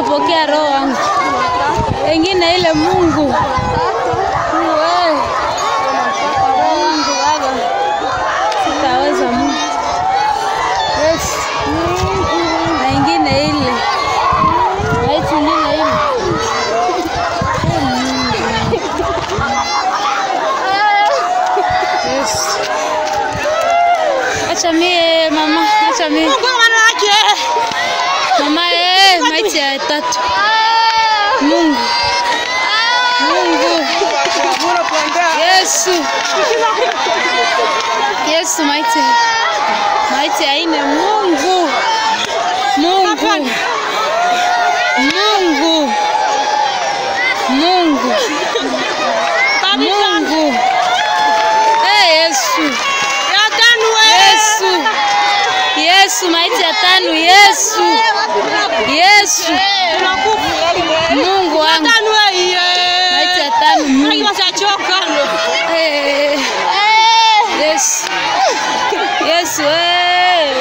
Yesu, pokea roho wangu. Wengine ile Mungu. Mungu Baba. Sitaweza Mungu. Yes. Na wengine ile. Haitu nyingine ile. Yes. Acha mie mama, acha mie. Mama maiti ya tatu. Mungu. Mungu. Yesu. Yesu maiti. Maiti ya ine Mungu. Mungu. Mungu. Mungu. Mungu. Yesu. Yesu. Yesu maiti ya tano. Yesu. Yesu. Mungu wangu. Maiti ya tano. Mungu. Yesu. Yesu.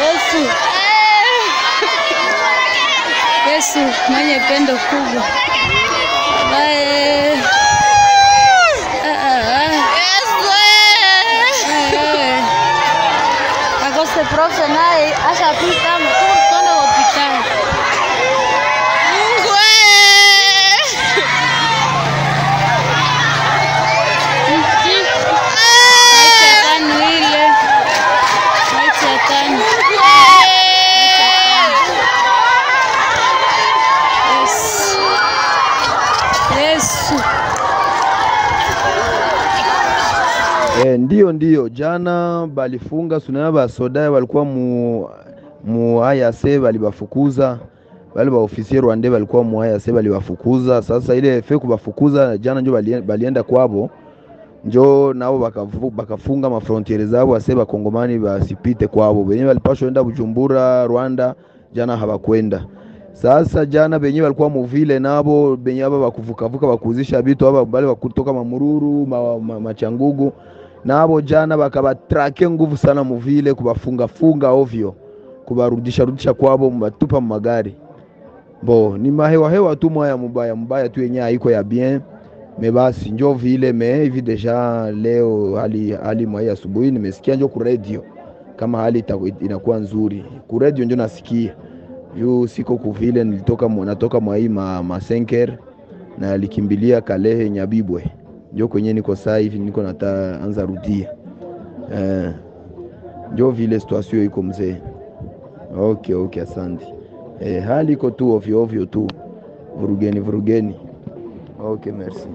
Yesu. Yesu mwenye pendo kubwa. Akose profe naye ashapita mkono hospitali. Mungu Ndio jana balifunga sunana ba soda walikuwa mu AYC balibafukuza, wale ba ofisier Rwanda walikuwa mu AYC balibafukuza. Sasa ile feku bafukuza jana njo balienda kwabo, njo nao bakafunga ma frontiere zao ase ba kongomani basipite kwabo. Benye balipashwa enda Bujumbura Rwanda jana habakwenda. Sasa jana benye walikuwa mu vile nabo benye aba bakuvuka bakuzisha bitu aba bale bakutoka mamururu machangugu nabo jana bakabatrake nguvu sana mu vile kubafunga ovyo, kubarudisha kwabo mbatupa magari. Bo ni mahewa tu moya mbaya tu yenye haiko ya bien. Basi njo vile hivi deja leo hali moya asubuhi nimesikia njo ku radio kama hali inakuwa nzuri. Ku radio njo nasikia. Yu siko kuvile natoka mwa hii masenker na likimbilia Kalehe Nyabibwe. Njo kwenye niko saa hivi niko anza rudia. Njo vile situation iko mzee. Okay asante. Hali iko tu ovyo tu. Vurugeni. Okay, merci.